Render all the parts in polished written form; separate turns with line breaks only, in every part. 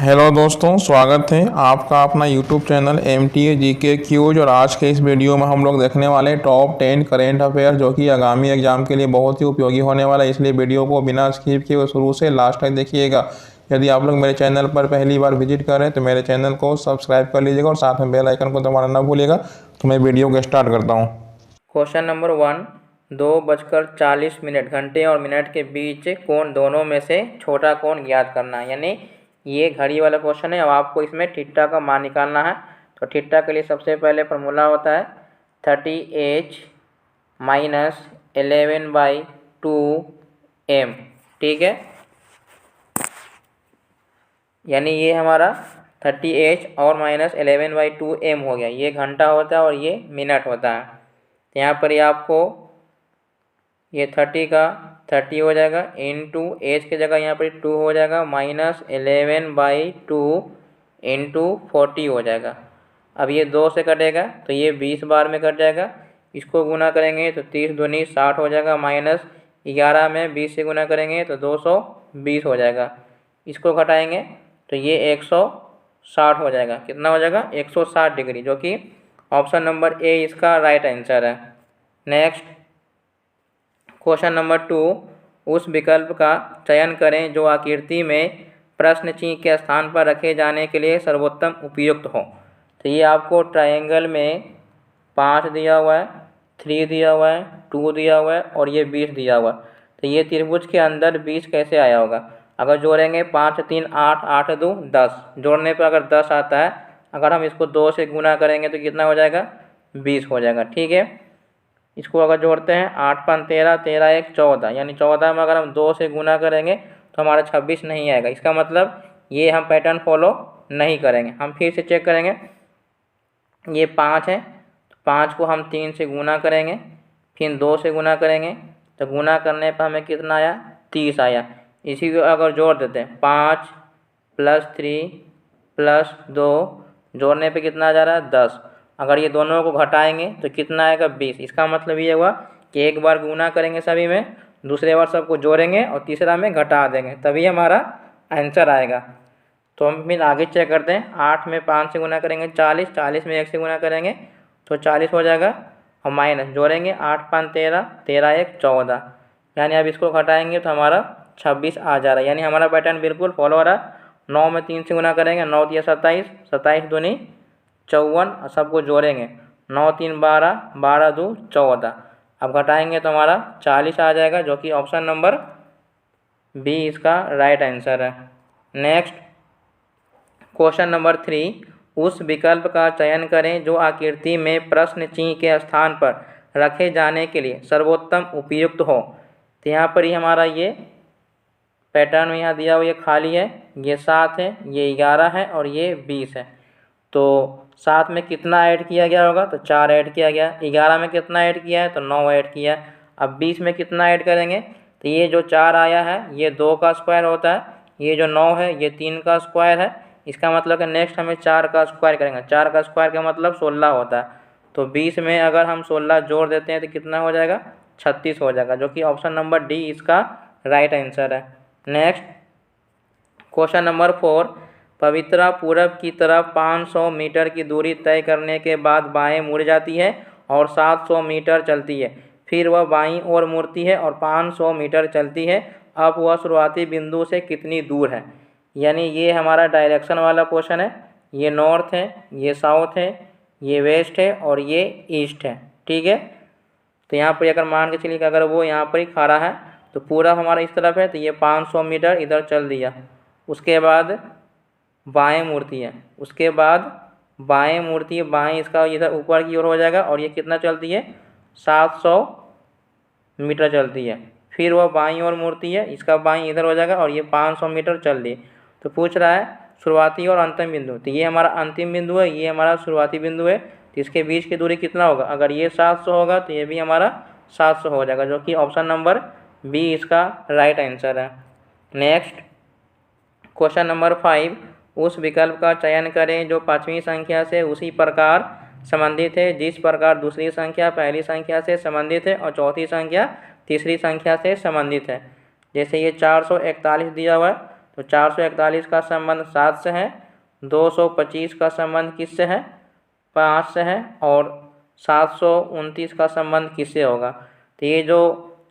Hello दोस्तों, स्वागत है आपका अपना YouTube channel MTA GK quiz. और आज के इस वीडियो में हम लोग देखने वाले हैं टॉप 10 करेंट अफेयर, जो कि आगामी एग्जाम के लिए बहुत ही उपयोगी होने वाला है। इसलिए वीडियो को बिना स्किप किए हुए शुरू से लास्ट तक देखिएगा। यदि आप लोग मेरे चैनल पर पहली बार विजिट करें तो मेरे चैनल को सब्सक्राइब कर लीजिएगा और साथ में बेल आइकन को दबाना ना भूलिएगा। तो मैं वीडियो को स्टार्ट करता हूँ।
क्वेश्चन नंबर 1, 2:40 घंटे और मिनट के बीच कोण दोनों में से छोटा कोण ज्ञात करना है। यानी ये घड़ी वाला क्वेश्चन है। अब आपको इसमें थीटा का मान निकालना है। तो थीटा के लिए सबसे पहले फार्मूला होता है 30h माइनस 11/2m। ठीक है, यानी ये हमारा 30h और माइनस 11/2m हो गया। ये घंटा होता है और ये मिनट होता है। तो यहाँ पर ये आपको ये 30 का 30 हो जाएगा, इंटू एच की जगह यहाँ पर 2 हो जाएगा, माइनस 11/2 इंटू 40 हो जाएगा। अब ये 2 से कटेगा तो ये 20 बार में कट जाएगा। इसको गुना करेंगे तो 30 दूनी 60 हो जाएगा, माइनस 11 में 20 से गुना करेंगे तो 220 हो जाएगा। इसको घटाएंगे तो ये 160 हो जाएगा। कितना हो जाएगा? 160 डिग्री, जो कि ऑप्शन नंबर ए इसका राइट आंसर है। नेक्स्ट क्वेश्चन नंबर 2, उस विकल्प का चयन करें जो आकृति में प्रश्न चिन्ह के स्थान पर रखे जाने के लिए सर्वोत्तम उपयुक्त हो। तो ये आपको ट्रायंगल में 5 दिया हुआ है, 3 दिया हुआ है, 2 दिया हुआ है और ये 20 दिया हुआ है। तो ये त्रिभुज के अंदर 20 कैसे आया होगा? अगर जोड़ेंगे 5 3 8, 8 2 10, जोड़ने पर अगर 10 आता है, अगर हम इसको 2 से गुना करेंगे तो कितना हो जाएगा? 20 हो जाएगा। ठीक है, इसको अगर जोड़ते हैं 8 5 13, 13 1 14, यानी 14 में अगर हम 2 से गुना करेंगे तो हमारा 26 नहीं आएगा। इसका मतलब ये हम पैटर्न फॉलो नहीं करेंगे। हम फिर से चेक करेंगे, ये 5 है तो 5 को हम 3 से गुना करेंगे, फिर 2 से गुना करेंगे तो गुना करने पर हमें कितना आया? 30 आया। इसी को अगर जोड़ देते हैं 5 + 3 + 2, जोड़ने पे कितना आ जा रहा है? 10। अगर ये दोनों को घटाएंगे तो कितना आएगा? 20। इसका मतलब ये हुआ कि एक बार गुना करेंगे सभी में, दूसरे बार सबको जोड़ेंगे और तीसरा में घटा देंगे, तभी हमारा आंसर आएगा। तो हम फिर आगे चेक करते हैं। 8 में 5 से गुना करेंगे 40, 40 में 1 से गुना करेंगे तो 40 हो जाएगा, और माइनस जोड़ेंगे 8 5 13, 13 1 14, यानी अब इसको घटाएंगे तो हमारा 26 आ जा रहा है। यानी हमारा पैटर्न बिल्कुल फॉलो हो रहा है। 9 में 3 से गुना करेंगे, 9 × 27, 27 दूनी 54, सबको जोड़ेंगे 9 3 12, 12 2 14। अब घटाएंगे तो हमारा 40 आ जाएगा, जो कि ऑप्शन नंबर बी इसका राइट आंसर है। नेक्स्ट क्वेश्चन नंबर 3, उस विकल्प का चयन करें जो आकृति में प्रश्न चिन्ह के स्थान पर रखे जाने के लिए सर्वोत्तम उपयुक्त हो। तो यहाँ पर ही हमारा ये पैटर्न यहाँ दिया हुआ, ये खाली है, ये 7 है, ये 11 है और ये 20 है। तो 7 में कितना ऐड किया गया होगा? तो 4 ऐड किया गया। 11 में कितना ऐड किया है? तो 9 ऐड किया। अब 20 में कितना ऐड करेंगे? तो ये जो 4 आया है ये 2 का स्क्वायर होता है, ये जो 9 है ये 3 का स्क्वायर है। इसका मतलब कि नेक्स्ट हमें 4 का स्क्वायर करेंगे। 4 का स्क्वायर का मतलब 16 होता है। तो 20 में अगर हम 16 जोड़ देते हैं तो कितना हो जाएगा? 36 हो जाएगा, जो कि ऑप्शन नंबर डी इसका राइट आंसर है। नेक्स्ट क्वेश्चन नंबर 4, पवित्रा पूरब की तरफ 500 मीटर की दूरी तय करने के बाद बाएं मुड़ जाती है और 700 मीटर चलती है। फिर वह बाईं ओर मुड़ती है और 500 मीटर चलती है। अब वह शुरुआती बिंदु से कितनी दूर है? यानी ये हमारा डायरेक्शन वाला क्वेश्चन है। ये नॉर्थ है, ये साउथ है, ये वेस्ट है और ये ईस्ट है। ठीक है, तो यहाँ पर अगर मान के चलिए कि अगर वो यहाँ पर ही खड़ा है तो पूरा हमारा इस तरफ है, तो ये 500 मीटर इधर चल दिया। उसके बाद बाएं मुड़ती है, उसके बाद बाएं मुड़ती है, बाएं इसका इधर ऊपर की ओर हो जाएगा और ये कितना चलती है? 700 मीटर चलती है। फिर वह बाईं ओर मुड़ती है, इसका बाईं इधर हो जाएगा और ये 500 मीटर चल दी। तो पूछ रहा है शुरुआती और अंतिम बिंदु। तो ये हमारा अंतिम बिंदु है, ये हमारा शुरुआती बिंदु है। तो इसके बीच की दूरी कितना होगा? अगर ये 700 होगा तो ये भी हमारा 700 हो जाएगा, जो कि ऑप्शन नंबर बी इसका राइट आंसर है। नेक्स्ट क्वेश्चन नंबर 5, उस विकल्प का चयन करें जो 5वीं संख्या से उसी प्रकार संबंधित है जिस प्रकार दूसरी संख्या पहली संख्या से संबंधित है और चौथी संख्या तीसरी संख्या से संबंधित है। जैसे ये 441 दिया हुआ है तो 441 का संबंध 7 से है, 225 का संबंध किससे है, 5 से है, और 729 का संबंध किससे होगा। तो ये जो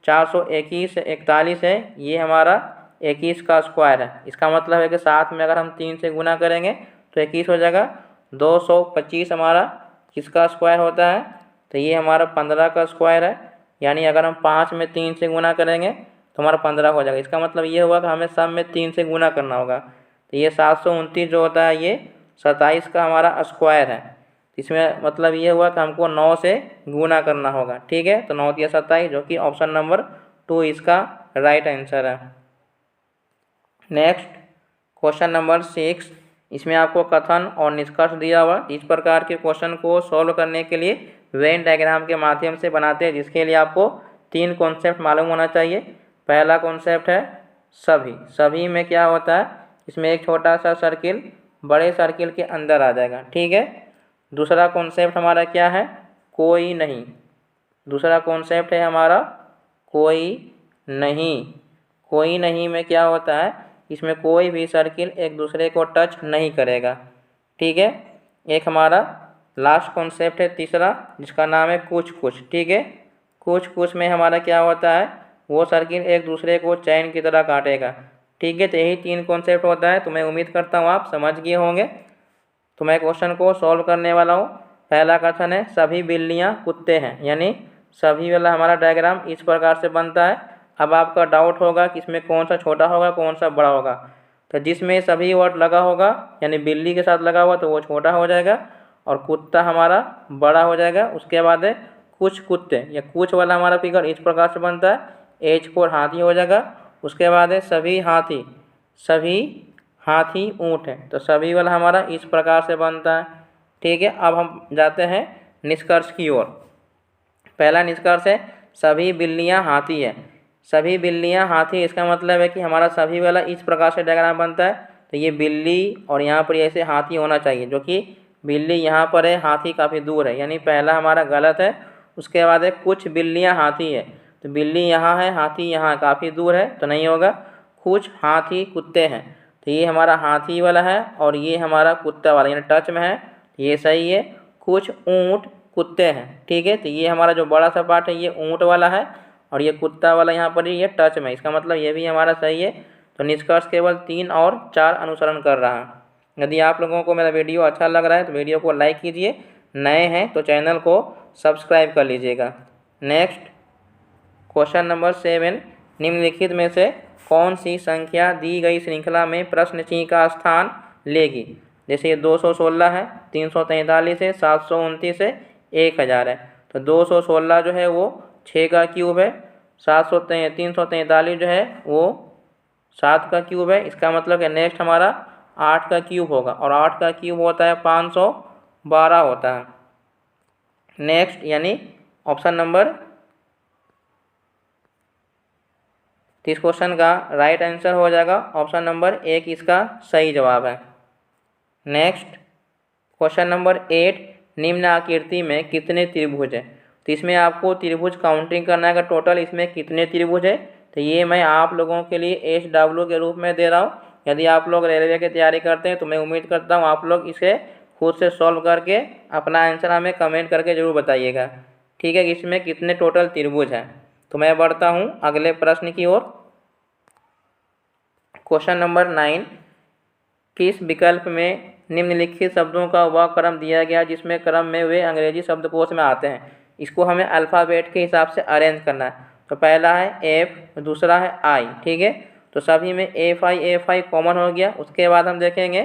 441 है ये हमारा 21 का स्क्वायर है। इसका मतलब है कि 7 में अगर हम 3 से गुना करेंगे तो 21 हो जाएगा। 225 हमारा किसका स्क्वायर होता है, तो ये हमारा 15 का स्क्वायर है। यानी अगर हम 5 में 3 से गुना करेंगे तो हमारा 15 हो जाएगा। इसका मतलब ये हुआ कि हमें सब में 3 से गुना करना होगा। तो ये 729 जो होता है ये 27 का हमारा स्क्वायर है। इसमें मतलब ये हुआ कि हमको 9 से गुना करना होगा। ठीक है, तो 9 या 27 जो कि ऑप्शन नंबर 2 इसका राइट आंसर है। नेक्स्ट क्वेश्चन नंबर 6, इसमें आपको कथन और निष्कर्ष दिया हुआ। इस प्रकार के क्वेश्चन को सॉल्व करने के लिए वेन डायग्राम के माध्यम से बनाते हैं, जिसके लिए आपको 3 कॉन्सेप्ट मालूम होना चाहिए। पहला कॉन्सेप्ट है सभी। सभी में क्या होता है, इसमें एक छोटा सा सर्किल बड़े सर्किल के अंदर आ जाएगा। ठीक है। दूसरा कॉन्सेप्ट हमारा क्या है, कोई नहीं। दूसरा कॉन्सेप्ट है हमारा कोई नहीं। कोई नहीं में क्या होता है, इसमें कोई भी सर्किल एक दूसरे को टच नहीं करेगा। ठीक है। एक हमारा लास्ट कॉन्सेप्ट है तीसरा, जिसका नाम है कुछ कुछ। ठीक है। कुछ कुछ में हमारा क्या होता है, वो सर्किल एक दूसरे को चैन की तरह काटेगा। ठीक है। तो यही 3 कॉन्सेप्ट होता है। तो मैं उम्मीद करता हूँ आप समझ गए होंगे। तो मैं क्वेश्चन को सॉल्व करने वाला हूँ। पहला कथन है सभी बिल्लियाँ कुत्ते हैं, यानी सभी वाला हमारा डायग्राम इस प्रकार से बनता है। अब आपका डाउट होगा कि इसमें कौन सा छोटा होगा कौन सा बड़ा होगा। तो जिसमें सभी वर्ड लगा होगा यानी बिल्ली के साथ लगा हुआ तो वो छोटा हो जाएगा और कुत्ता हमारा बड़ा हो जाएगा। उसके बाद है कुछ कुत्ते, या कुछ वाला हमारा फिगर इस प्रकार से बनता है, H4 हाथी हो जाएगा। उसके बाद है सभी हाथी, सभी हाथी ऊँट है, तो सभी वाला हमारा इस प्रकार से बनता है। ठीक है। अब हम जाते हैं निष्कर्ष की ओर। पहला निष्कर्ष है सभी बिल्लियाँ हाथी है। सभी बिल्लियाँ हाथी, इसका मतलब है कि हमारा सभी वाला इस प्रकार से डायग्राम बनता है। तो ये बिल्ली और यहाँ पर ऐसे हाथी होना चाहिए, जो कि बिल्ली यहाँ पर है, हाथी काफ़ी दूर है, यानी पहला हमारा गलत है। उसके बाद है कुछ बिल्लियाँ हाथी है, तो बिल्ली यहाँ है, हाथी यहाँ काफ़ी दूर है, तो नहीं होगा। कुछ हाथी कुत्ते हैं, तो ये हमारा हाथी वाला है और ये हमारा कुत्ता वाला, यानी टच में है, ये सही है। कुछ ऊँट कुत्ते हैं। ठीक है। तो ये हमारा जो बड़ा सा पार्ट है ये ऊँट वाला है और ये कुत्ता वाला यहाँ पर ये टच में, इसका मतलब ये भी हमारा सही है। तो निष्कर्ष केवल 3 और 4 अनुसरण कर रहा है। यदि आप लोगों को मेरा वीडियो अच्छा लग रहा है तो वीडियो को लाइक कीजिए, नए हैं तो चैनल को सब्सक्राइब कर लीजिएगा। नेक्स्ट क्वेश्चन नंबर 7, निम्नलिखित में से कौन सी संख्या दी गई श्रृंखला में प्रश्न चिन्ह का स्थान लेगी। जैसे ये 216 है, 343 है, 729 है, 1000 है। तो 216 जो है वो 6 का क्यूब है, 343 जो है वो 7 का क्यूब है। इसका मतलब है नेक्स्ट हमारा 8 का क्यूब होगा और 8 का क्यूब होता है 512 होता है। नेक्स्ट यानी ऑप्शन नंबर, इस क्वेश्चन का राइट आंसर हो जाएगा ऑप्शन नंबर 1 इसका सही जवाब है। नेक्स्ट क्वेश्चन नंबर 8, निम्न आकृति में कितने त्रिभुज है। तो इसमें आपको त्रिभुज काउंटिंग करना है, टोटल इसमें कितने त्रिभुज है। तो ये मैं आप लोगों के लिए SW के रूप में दे रहा हूँ। यदि आप लोग रेलवे की तैयारी करते हैं तो मैं उम्मीद करता हूँ आप लोग इसे खुद से सॉल्व करके अपना आंसर हमें कमेंट करके ज़रूर बताइएगा। ठीक है, इसमें कितने टोटल त्रिभुज हैं। तो मैं बढ़ता हूँ अगले प्रश्न की ओर। क्वेश्चन नंबर 9, किस विकल्प में निम्नलिखित शब्दों का वह क्रम दिया गया जिसमें क्रम में वे अंग्रेजी शब्दकोश में आते हैं। इसको हमें अल्फ़ाबेट के हिसाब से अरेंज करना है। तो पहला है F, दूसरा है I। ठीक है। तो सभी में F I कॉमन हो गया। उसके बाद हम देखेंगे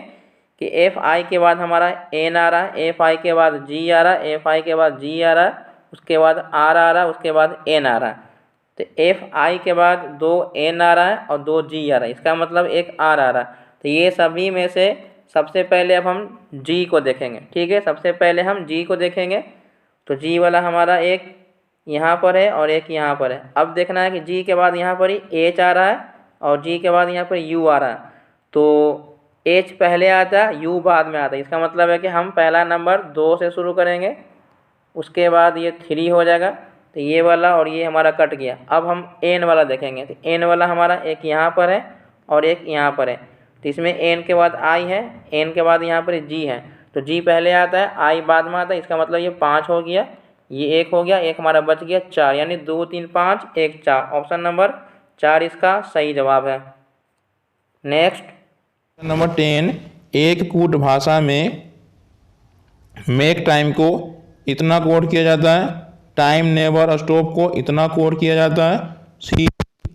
कि FI के बाद हमारा N आ रहा है, FI के बाद G आ रहा है, FI के बाद G आ रहा है, उसके बाद R आ रहा है, उसके बाद N आ रहा है। तो FI के बाद 2 N आ रहा है और 2 G आ रहा है, इसका मतलब एक R आ रहा है। तो ये सभी में से सबसे पहले अब हम G को देखेंगे। ठीक है, सबसे पहले हम G को देखेंगे। तो G वाला हमारा एक यहाँ पर है और एक यहाँ पर है। अब देखना है कि G के बाद यहाँ पर ही H आ रहा है और G के बाद यहाँ पर U आ रहा है। तो H पहले आता है, U बाद में आता है। इसका मतलब है कि हम पहला नंबर 2 से शुरू करेंगे, उसके बाद ये 3 हो जाएगा। तो ये वाला और ये हमारा कट गया। अब हम N वाला देखेंगे। तो N वाला हमारा एक यहाँ पर है और एक यहाँ पर है। तो इसमें एन के बाद आई है, एन के बाद यहाँ पर जी है, तो जी पहले आता है, आई बाद में आता है। इसका मतलब ये 5 हो गया, ये 1 हो गया, एक हमारा बच गया 4, यानी 2 3 5 1 4। ऑप्शन नंबर 4 इसका सही जवाब है। नेक्स्ट
नंबर 10, एक कूट भाषा में मेक टाइम को इतना कोड किया जाता है, टाइम नेवर स्टॉप को इतना कोड किया जाता है, सी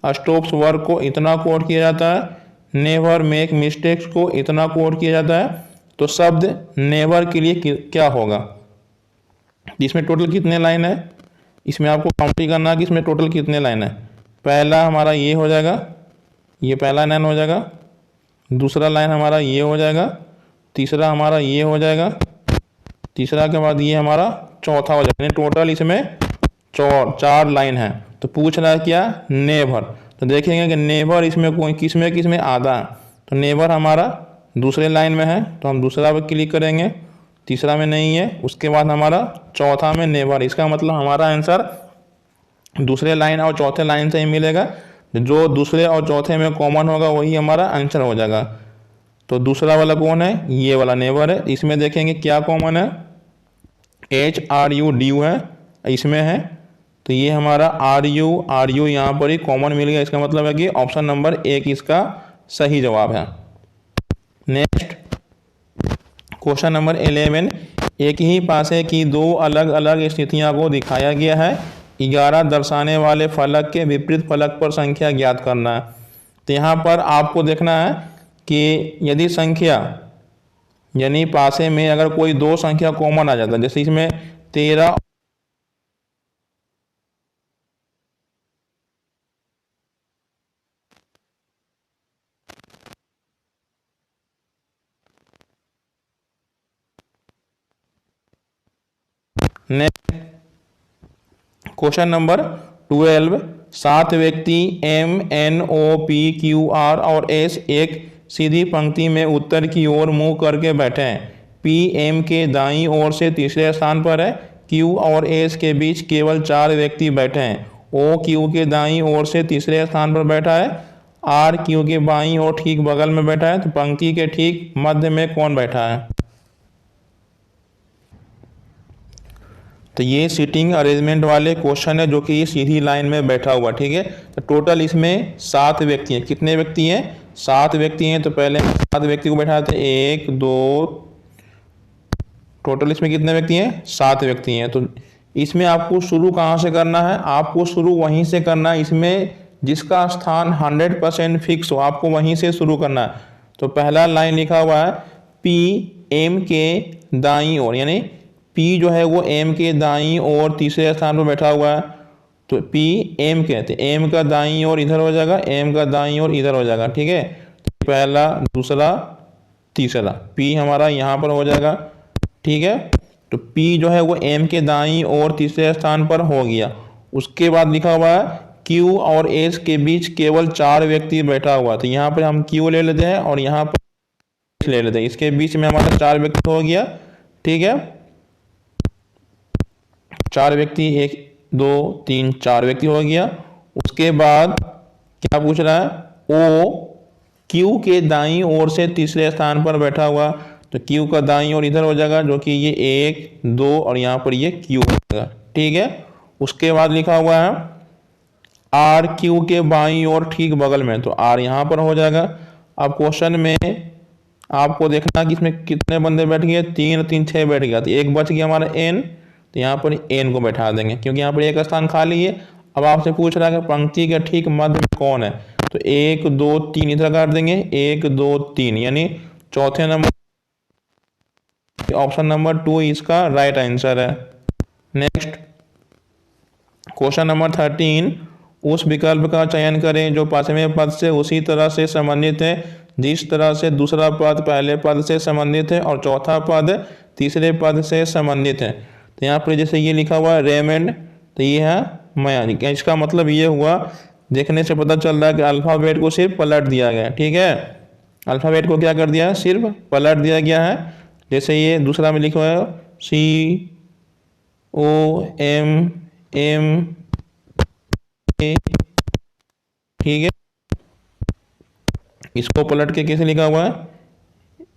स्टॉप्स वर्क को इतना कोड किया जाता है, नेवर मेक मिस्टेक्स को इतना कोड किया जाता है। तो शब्द नेवर के लिए क्या होगा? इसमें टोटल कितने लाइन है, इसमें आपको काउंटिंग करना है कि इसमें टोटल कितने लाइन है। पहला हमारा ये हो जाएगा, ये पहला लाइन हो जाएगा, दूसरा लाइन हमारा ये हो जाएगा, तीसरा हमारा ये हो जाएगा, तीसरा के बाद ये हमारा चौथा हो जाएगा। टोटल इसमें 4 लाइन है। तो पूछ रहा है क्या? नेवर। तो देखेंगे कि नेवर इसमें कोई किसमें आधा है। तो नेवर हमारा दूसरे लाइन में है, तो हम दूसरा पे क्लिक करेंगे, तीसरा में नहीं है, उसके बाद हमारा चौथा में नेवर। इसका मतलब हमारा आंसर दूसरे लाइन और चौथे लाइन से ही मिलेगा। जो दूसरे और चौथे में कॉमन होगा वही हमारा आंसर हो जाएगा। तो दूसरा वाला कौन है? ये वाला नेवर है। इसमें देखेंगे क्या कॉमन है, HRU ड्यू है, इसमें है, तो ये हमारा RU यहाँ पर ही कॉमन मिल गया। इसका मतलब है कि ऑप्शन नंबर 1 इसका सही जवाब है। नेक्स्ट क्वेश्चन नंबर 11, एक ही पासे की 2 अलग अलग स्थितियों को दिखाया गया है, 11 दर्शाने वाले फलक के विपरीत फलक पर संख्या ज्ञात करना है। तो यहाँ पर आपको देखना है कि यदि संख्या यानी पासे में अगर कोई 2 संख्या कॉमन आ जाता है, जैसे इसमें 13 नेक्स्ट क्वेश्चन नंबर 12, 7 व्यक्ति MNOPQR और S एक सीधी पंक्ति में उत्तर की ओर मुंह करके बैठे हैं। P M के दाईं ओर से तीसरे स्थान पर है, Q और S के बीच केवल 4 व्यक्ति बैठे हैं। O Q के दाईं ओर से तीसरे स्थान पर बैठा है, R Q के बाईं ओर ठीक बगल में बैठा है। तो पंक्ति के ठीक मध्य में कौन बैठा है? तो ये सीटिंग अरेंजमेंट वाले क्वेश्चन है जो कि ये सीधी लाइन में बैठा हुआ, ठीक है। तो टोटल इसमें 7 व्यक्ति हैं। कितने व्यक्ति हैं? 7 व्यक्ति हैं। तो पहले 7 व्यक्ति को बैठाते हैं, 1 2, टोटल इसमें कितने व्यक्ति हैं? 7 व्यक्ति हैं। तो इसमें आपको शुरू कहाँ से करना है? आपको शुरू वहीं से करना है, इसमें जिसका स्थान 100% फिक्स हो आपको वहीं से शुरू करना है। तो पहला लाइन लिखा हुआ है P M के दाईं ओर, यानी P जो है वो M के दाईं ओर तीसरे स्थान पर बैठा हुआ है। तो P M कहते हैं, M का दाईं ओर इधर हो जाएगा, M का दाईं ओर इधर हो जाएगा, ठीक है। तो पहला, दूसरा, तीसरा, P हमारा यहाँ पर हो जाएगा, ठीक है। तो P जो है वो M के दाईं ओर तीसरे स्थान पर हो गया। उसके बाद लिखा हुआ है Q और S के बीच केवल 4 व्यक्ति बैठा हुआ। तो यहाँ पर हम Q ले लेते हैं और यहाँ पर ले लेते हैं, इसके बीच में हमारा 4 व्यक्ति हो गया, ठीक है। 4 व्यक्ति, 1 2 3 4 व्यक्ति हो गया। उसके बाद क्या पूछ रहा है? O Q के दाईं ओर से तीसरे स्थान पर बैठा हुआ। तो Q का दाईं ओर इधर हो जाएगा, जो कि ये 1 2 और यहाँ पर ये Q हो जाएगा, ठीक है। उसके बाद लिखा हुआ है R Q के बाईं ओर ठीक बगल में, तो R यहाँ पर हो जाएगा। अब क्वेश्चन में आपको देखना कि इसमें कितने बंदे बैठ गए, 3 3 6 बैठ गया। तो एक बच गया हमारा N, तो यहाँ पर N को बैठा देंगे क्योंकि यहाँ पर एक स्थान खाली है। अब आपसे पूछ रहा है कि पंक्ति के ठीक मध्य में कौन है, तो 1 2 3 इधर काट देंगे, 1 2 3, यानी चौथे नंबर, ऑप्शन नंबर 2 इसका राइट आंसर है। नेक्स्ट क्वेश्चन नंबर 13, उस विकल्प का चयन करें जो पांचवें पद से उसी तरह से संबंधित है जिस तरह से दूसरा पद पहले पद से संबंधित है और चौथा पद तीसरे पद से संबंधित है। तो यहाँ पर जैसे ये लिखा हुआ है रेमंड, तो ये है मया। इसका मतलब ये हुआ, देखने से पता चल रहा है कि अल्फ़ाबेट को सिर्फ पलट दिया गया है, ठीक है। अल्फ़ाबेट को क्या कर दिया है? सिर्फ पलट दिया गया है। जैसे ये दूसरा में लिखा हुआ है COMMA, ठीक है। इसको पलट के कैसे लिखा हुआ है,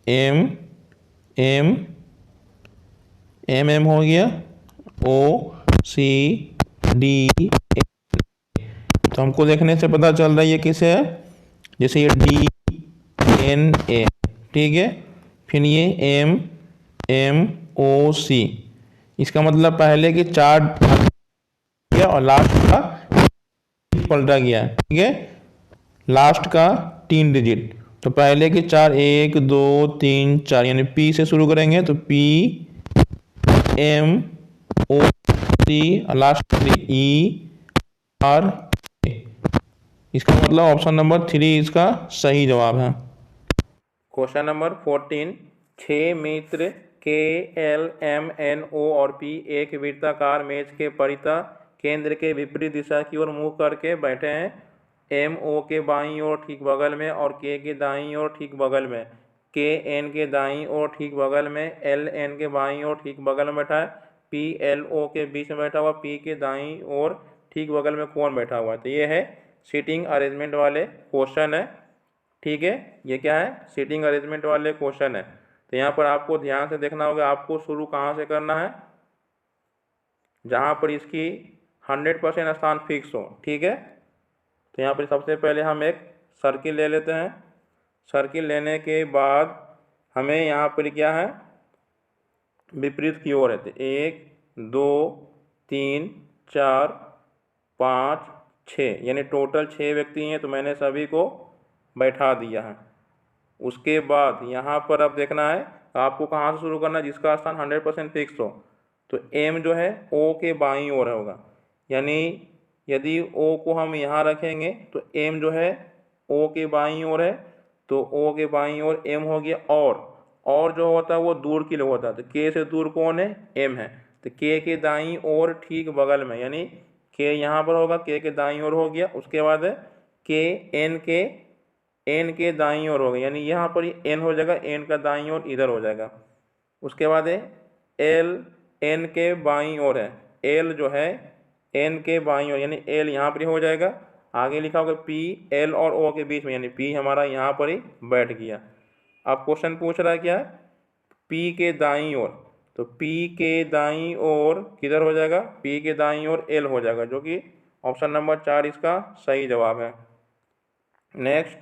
एम एम एम एम हो गया, ओ सी डी, तो हमको देखने से पता चल रहा है ये किसे है, जैसे ये डी एन ए, ठीक है। फिर ये एम एम ओ सी, इसका मतलब पहले के 4 गया और लास्ट का पलटा गया, ठीक है, लास्ट का 3 डिजिट। तो पहले के 4 1 2 3 4, यानी पी से शुरू करेंगे तो पी एम ओ सी, लास्ट ई आर, इसका मतलब ऑप्शन नंबर 3 इसका सही जवाब है। क्वेश्चन नंबर 14, 6 मित्र के एल एम एन ओ और पी एक वृत्ताकार मेज के परितः केंद्र के विपरीत दिशा की ओर मुंह करके बैठे हैं। एम ओ के बाईं ओर ठीक बगल में और के दाईं ओर ठीक बगल में, के एन के दाईं ओर ठीक बगल में, एल एन के बाईं ओर ठीक बगल में बैठा है, पी एल ओ के बीच में बैठा हुआ, पी के दाईं ओर ठीक बगल में कौन बैठा हुआ है। तो ये है सीटिंग अरेंजमेंट वाले क्वेश्चन है, ठीक है। ये क्या है, सीटिंग अरेंजमेंट वाले क्वेश्चन है। तो यहाँ पर आपको ध्यान से देखना होगा, आपको शुरू कहाँ से करना है, जहाँ पर इसकी 100% स्थान फिक्स हो, ठीक है। तो यहाँ पर सबसे पहले हम एक सर्किल ले लेते हैं। सर्किल लेने के बाद हमें यहाँ पर क्या है, विपरीत की ओर है। तो 1 2 3 4 5 6, यानी टोटल 6 व्यक्ति हैं, तो मैंने सभी को बैठा दिया है। उसके बाद यहाँ पर अब देखना है आपको कहाँ से शुरू करना है, जिसका स्थान 100% फिक्स हो। तो एम जो है ओ के बाईं ओर होगा, यानी यदि ओ को हम यहाँ रखेंगे तो एम जो है ओ के बाईं ओर है, तो ओ के बाईं ओर एम हो गया। और जो होता है वो दूर के लिए होता है, तो के से दूर कौन है, एम है। तो के दाईं ओर ठीक बगल में, यानी के यहाँ पर होगा, के दाईं ओर हो गया। उसके बाद के एन के दाईं ओर होगा, यानी यहाँ पर एन हो जाएगा, एन का दाईं ओर इधर हो जाएगा। उसके बाद एल एन के बाईं ओर है, एल जो है एन के बाईं ओर, यानी एल यहाँ पर ही हो जाएगा। आगे लिखा होगा पी एल और ओ के बीच में, यानी पी हमारा यहाँ पर ही बैठ गया। अब क्वेश्चन पूछ रहा है क्या, पी के दाईं ओर, तो पी के दाईं ओर किधर हो जाएगा, पी के दाईं ओर एल हो जाएगा, जो कि ऑप्शन नंबर 4 इसका सही जवाब है। नेक्स्ट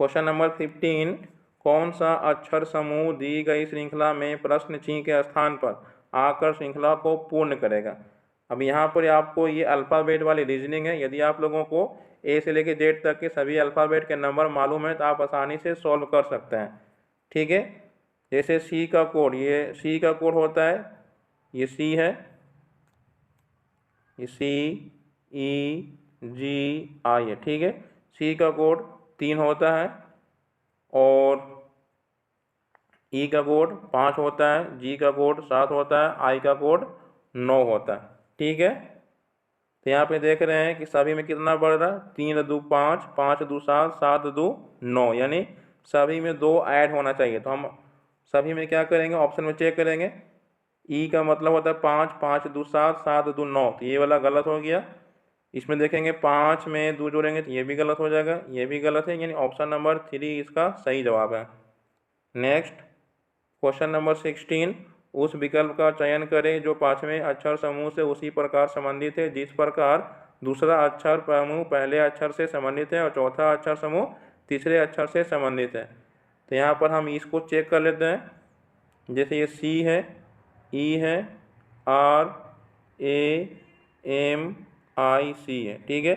क्वेश्चन नंबर 15, कौन सा अक्षर समूह दी गई श्रृंखला में प्रश्न चिन्ह के स्थान पर आकर श्रृंखला को पूर्ण करेगा। अब यहाँ पर आपको ये अल्फ़ाबेट वाली रीजनिंग है। यदि आप लोगों को ए से लेकर जेड तक के सभी अल्फ़ाबेट के नंबर मालूम है तो आप आसानी से सॉल्व कर सकते हैं, ठीक है। जैसे सी का कोड, ये सी का कोड होता है, ये सी है, ये सी ई जी आई है, ठीक है। सी का कोड 3 होता है, और ई का कोड 5 होता है, जी का कोड 7 होता है, आई का कोड 9 होता है, ठीक है। तो यहाँ पे देख रहे हैं कि सभी में कितना बढ़ रहा है, 3 2 5, 5 2 7, 7 2 9, यानी सभी में 2 ऐड होना चाहिए। तो हम सभी में क्या करेंगे, ऑप्शन में चेक करेंगे। ई का मतलब होता है 5, 5 2 7, 7 2 9, तो ये वाला गलत हो गया। इसमें देखेंगे 5 में 2 जोड़ेंगे तो ये भी गलत हो जाएगा, ये भी गलत है, यानी ऑप्शन नंबर 3 इसका सही जवाब है। नेक्स्ट क्वेश्चन नंबर 16, उस विकल्प का चयन करें जो 5वें अक्षर समूह से उसी प्रकार संबंधित है जिस प्रकार दूसरा अक्षर समूह पहले अक्षर से संबंधित है और चौथा अक्षर समूह तीसरे अक्षर से संबंधित है। तो यहाँ पर हम इसको चेक कर लेते हैं। जैसे ये सी है, ई है, आर ए एम आई सी है, ठीक है।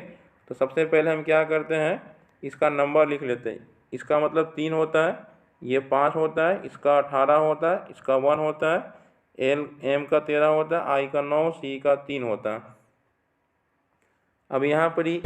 तो सबसे पहले हम क्या करते हैं, इसका नंबर लिख लेते हैं। इसका मतलब 3 होता है, ये 5 होता है, इसका 18 होता है, इसका 1 होता है, एल एम का 13 होता है, आई का 9, सी का 3 होता है। अब यहाँ पर ही